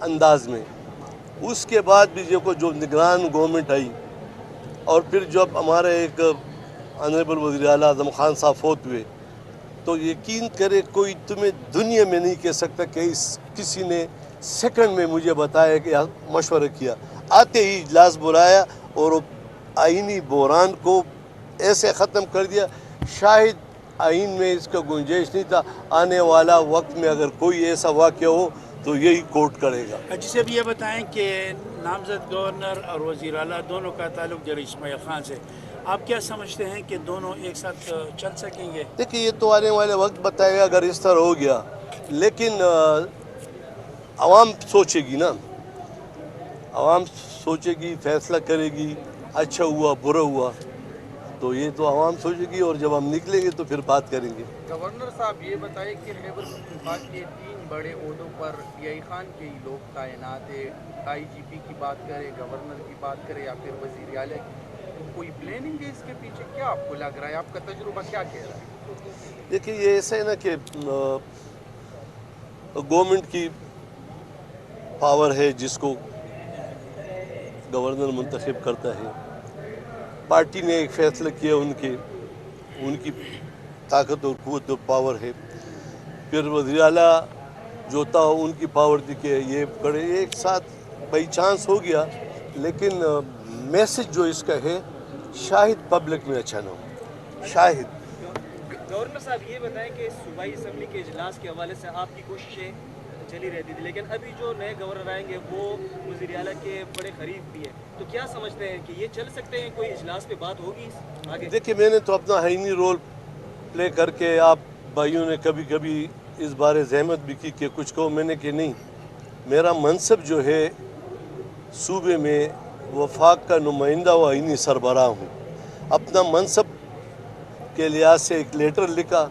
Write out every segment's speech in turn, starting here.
انداز میں. اس کے بعد بھی جو نگران گورنمنٹ آئی اور پھر جب ہمارے ایک آنریبل وزیر اعلیٰ اعظم خان صاحب فوت ہوئے تو یقین کرے کوئی تمہیں دنیا میں نہیں کہہ سکتا کہ کسی نے سیکنڈ میں مجھے بتایا کہ مشورہ کیا. آتے ہی اجلاس بلایا اور آئینی بحران کو ایسے ختم کر دیا. شاید آئین میں اس کا گنجائش نہیں تھا. آنے والا وقت میں اگر کوئی ایسا واقعہ ہو تو یہی کورٹ کرے گا. جسے بھی یہ بتائیں کہ نامزد گورنر اور وزیر اعلیٰ دونوں کا تعلق جنرل اسماعیل خان سے، آپ کیا سمجھتے ہیں کہ دونوں ایک ساتھ چل سکیں گے؟ دیکھیے یہ تو آنے والے وقت بتائے گا اگر اس طرح ہو گیا، لیکن عوام سوچے گی نا، عوام سوچے گی، فیصلہ کرے گی، اچھا ہوا برا ہوا تو یہ تو عوام سوچے گی، اور جب ہم نکلیں گے تو پھر بات کریں گے. گورنر صاحب یہ بتائیں کہ خیبر پختونخوا کے 3 بڑے عہدوں پر پی آئی خان کے ہی لوگ تعینات ہیں. آئی جی پی کی بات کرے، گورنر کی بات کرے یا پھر وزیر اعلیٰ کی، تو کوئی پلاننگ ہے اس کے پیچھے؟ کیا آپ کو لگ رہا ہے؟ آپ کا تجربہ کیا کہہ رہا ہے؟ دیکھیے یہ ایسا ہے نا کہ گورنمنٹ کی پاور ہے جس کو گورنر منتخب کرتا ہے. پارٹی نے ایک فیصلہ کیا، ان کی طاقت اور قوت اور پاور ہے. پھر وزیر اعلیٰ جو تھا ان کی پاور تھی کہ یہ کرے. ایک ساتھ بائی چانس ہو گیا، لیکن میسج جو اس کا ہے شاید پبلک میں اچھا نہ ہو. شاید گورنر صاحب یہ بتائیں کہ صوبائی اسمبلی کے اجلاس کے حوالے سے آپ کی کوششیں چلی رہتی تھی، لیکن ابھی جو نئے گورنر آئیں گے وہ وزیر اعلیٰ کے بڑے قریب بھی ہیں، تو کیا سمجھتے ہیں کہ یہ چل سکتے ہیں؟ کوئی اجلاس پہ بات ہوگی آگے؟ دیکھیے میں نے تو اپنا آئینی رول پلے کر کے، آپ بھائیوں نے کبھی کبھی اس بارے زحمت بھی کی کہ کچھ کہو، میں نے کہ نہیں، میرا منصب جو ہے صوبے میں وفاق کا نمائندہ و آئینی سربراہ ہوں. اپنا منصب کے لحاظ سے ایک لیٹر لکھا،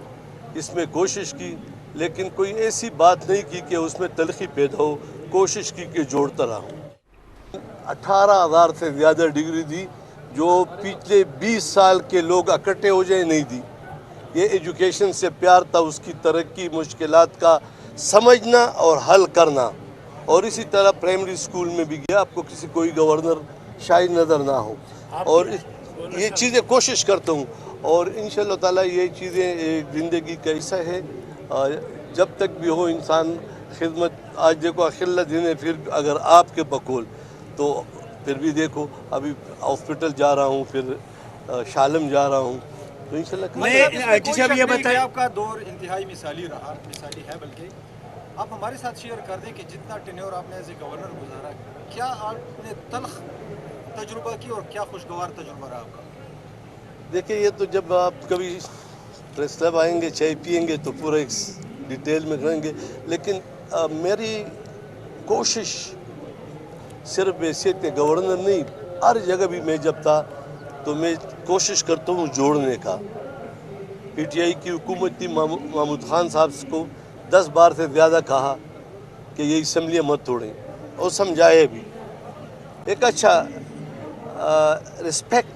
اس میں کوشش کی، لیکن کوئی ایسی بات نہیں کی کہ اس میں تلخی پیدا ہو. کوشش کی کہ جوڑتا رہا ہوں. 18,000 سے زیادہ ڈگری دی جو پچھلے 20 سال کے لوگ اکٹھے ہو جائیں نہیں دی. یہ ایجوکیشن سے پیار تھا، اس کی ترقی، مشکلات کا سمجھنا اور حل کرنا. اور اسی طرح پرائمری سکول میں بھی گیا. آپ کو کوئی گورنر شاید نظر نہ ہو، اور یہ چیزیں کوشش کرتا ہوں، اور انشاءاللہ تعالیٰ یہ چیزیں زندگی کا حصہ ہے. جب تک بھی ہو انسان خدمت. آج دیکھو اخلہ دن ہے، پھر اگر آپ کے بقول تو پھر بھی دیکھو ابھی ہاسپٹل جا رہا ہوں، پھر شالم جا رہا ہوں، تو انشاءاللہ جسے اب یہ بتائیں آپ کا دور انتہائی مثالی رہا، مثالی ہے. بلکہ آپ ہمارے ساتھ شیئر کر دیں کہ جتنا ٹینیور آپ نے ایز اے گورنر گزارا، کیا آپ نے تلخ تجربہ کی اور کیا خوشگوار تجربہ رہا آپ کا؟ دیکھیں یہ تو جب آپ کبھی پریس کلب آئیں گے، چائے پئیں گے تو پورا ایک ڈیٹیل میں کریں گے. لیکن میری کوشش صرف حیثیت گورنر نہیں، ہر جگہ بھی میں جب تھا تو میں کوشش کرتا ہوں جوڑنے کا. پی ٹی آئی کی حکومت تھی، محمود خان صاحب کو 10 بار سے زیادہ کہا کہ یہ اسمبلیاں مت توڑیں، اور سمجھائے بھی. ایک اچھا رسپیکٹ